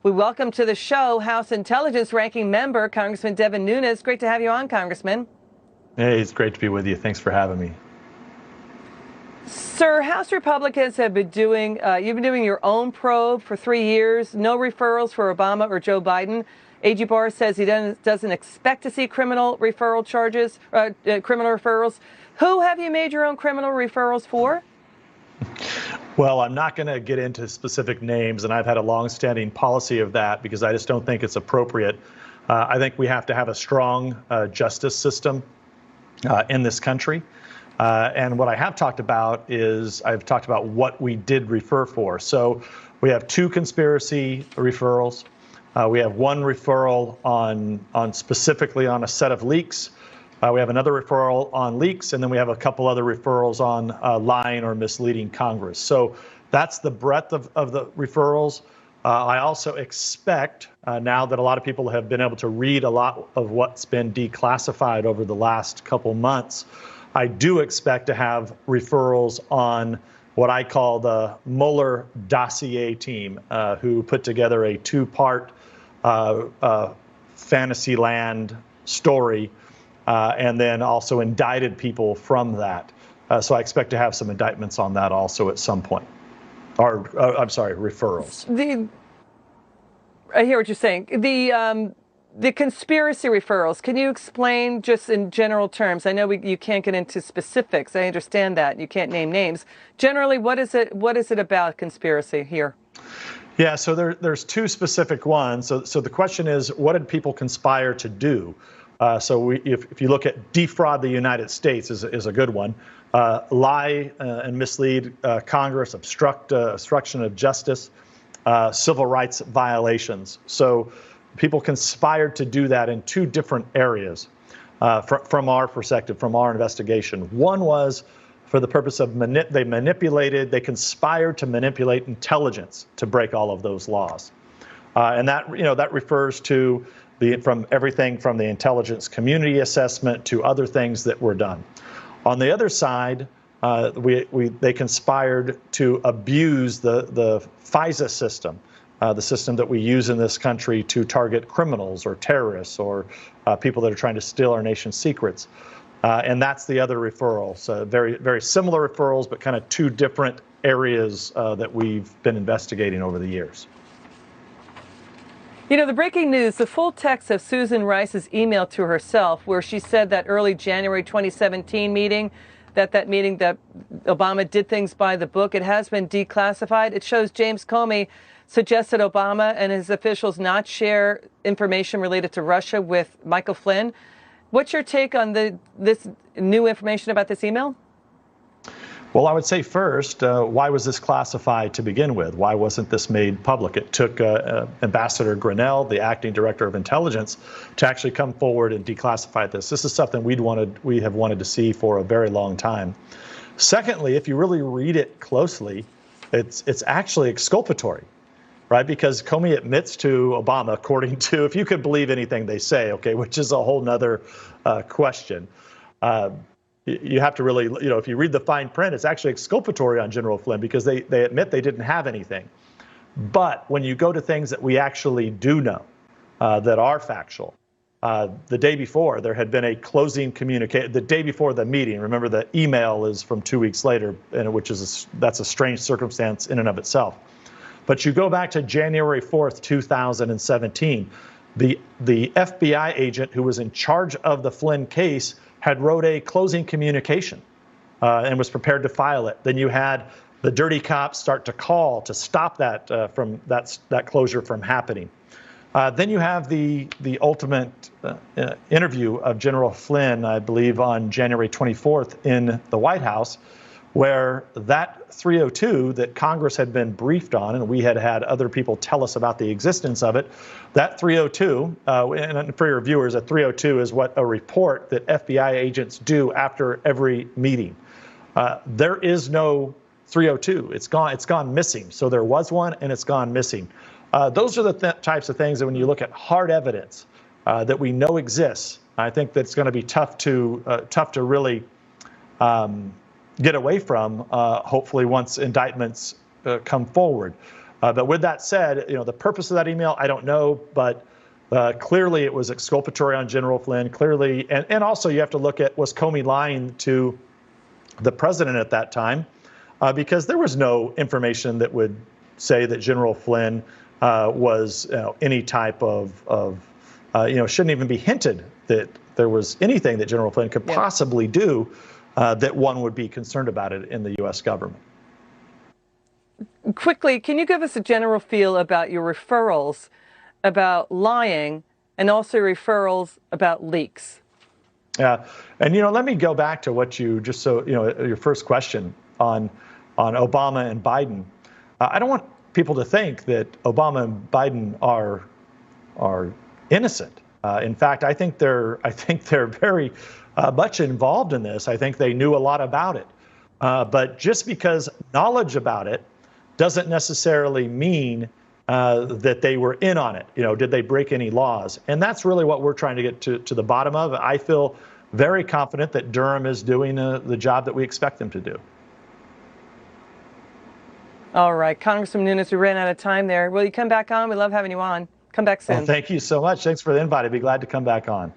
We welcome to the show House Intelligence Ranking Member, Congressman Devin Nunes. Great to have you on, Congressman. Hey, it's great to be with you. Thanks for having me. Sir, House Republicans have been doing, you've been doing your own probe for 3 years. No referrals for Obama or Joe Biden. AG Barr says he doesn't expect to see criminal referral charges, criminal referrals. Who have you made your own criminal referrals for? Well, I'm not going to get into specific names, and I've had a long-standing policy of that because I just don't think it's appropriate. I think we have to have a strong justice system in this country. And what I have talked about is I've talked about what we did refer for. So we have 2 conspiracy referrals. We have 1 referral on specifically on a set of leaks. We have another referral on leaks, and then we have a couple other referrals on lying or misleading Congress. So that's the breadth of the referrals. I also expect, now that a lot of people have been able to read a lot of what's been declassified over the last couple months, I do expect to have referrals on what I call the Mueller dossier team, who put together a 2-part Fantasyland story, and then also indicted people from that. So I expect to have some indictments on that also at some point. Or, I'm sorry, referrals. I hear what you're saying. The conspiracy referrals, can you explain just in general terms? I know you can't get into specifics. I understand that. You can't name names. Generally, what is it about conspiracy here? Yeah, so there's 2 specific ones. So the question is, what did people conspire to do? So if you look at defraud the United States is a good one. Lie and mislead Congress, obstruction of justice, civil rights violations. So people conspired to do that in 2 different areas from our perspective, from our investigation. One was for the purpose of they conspired to manipulate intelligence to break all of those laws. And that refers to from everything from the intelligence community assessment to other things that were done. On the other side, they conspired to abuse the FISA system, the system that we use in this country to target criminals or terrorists or people that are trying to steal our nation's secrets. And that's the other referral. So very, very similar referrals, but kind of 2 different areas that we've been investigating over the years. You know, the breaking news, the full text of Susan Rice's email to herself, where she said that early January 2017 meeting, that Obama did things by the book, it has been declassified. It shows James Comey suggested Obama and his officials not share information related to Russia with Michael Flynn. What's your take on this new information about this email? Well, I would say first, why was this classified to begin with? Why wasn't this made public? It took Ambassador Grinnell, the acting director of intelligence, to actually come forward and declassify this. This is something we have wanted to see for a very long time. Secondly, if you really read it closely, it's actually exculpatory, right? Because Comey admits to Obama, according to, if you could believe anything they say, okay, which is a whole nother question. You have to really, if you read the fine print, it's actually exculpatory on General Flynn because they admit they didn't have anything. But when you go to things that we actually do know that are factual, the day before there had been a closing communication. The day before the meeting, remember the email is from 2 weeks later, and that's a strange circumstance in and of itself. But you go back to January 4th, 2017, the FBI agent who was in charge of the Flynn case had wrote a closing communication and was prepared to file it. Then you had the dirty cops start to call to stop that that closure from happening. Then you have the ultimate interview of General Flynn, I believe, on January 24th in the White House, where that 302 that Congress had been briefed on, and we had had other people tell us about the existence of it, that 302, and for your viewers, a 302 is what a report that FBI agents do after every meeting. There is no 302. It's gone missing. So there was one, and it's gone missing. Those are the types of things that when you look at hard evidence that we know exists, I think that's going to be tough to really get away from, hopefully once indictments come forward. But with that said, the purpose of that email, I don't know, but clearly it was exculpatory on General Flynn. Clearly, and also you have to look at, was Comey lying to the president at that time? Because there was no information that would say that General Flynn was any type of shouldn't even be hinted that there was anything that General Flynn could possibly do that one would be concerned about it in the U.S. government. Quickly, can you give us a general feel about your referrals about lying and also referrals about leaks? Yeah, and let me go back to what you just your first question on Obama and Biden. I don't want people to think that Obama and Biden are innocent. In fact, I think they're very much involved in this. I think they knew a lot about it. But just because knowledge about it doesn't necessarily mean that they were in on it. Did they break any laws? And that's really what we're trying to get to the bottom of. I feel very confident that Durham is doing the job that we expect them to do. All right, Congressman Nunes, we ran out of time there. Will you come back on? We love having you on. Come back soon. Well, thank you so much. Thanks for the invite. I'd be glad to come back on.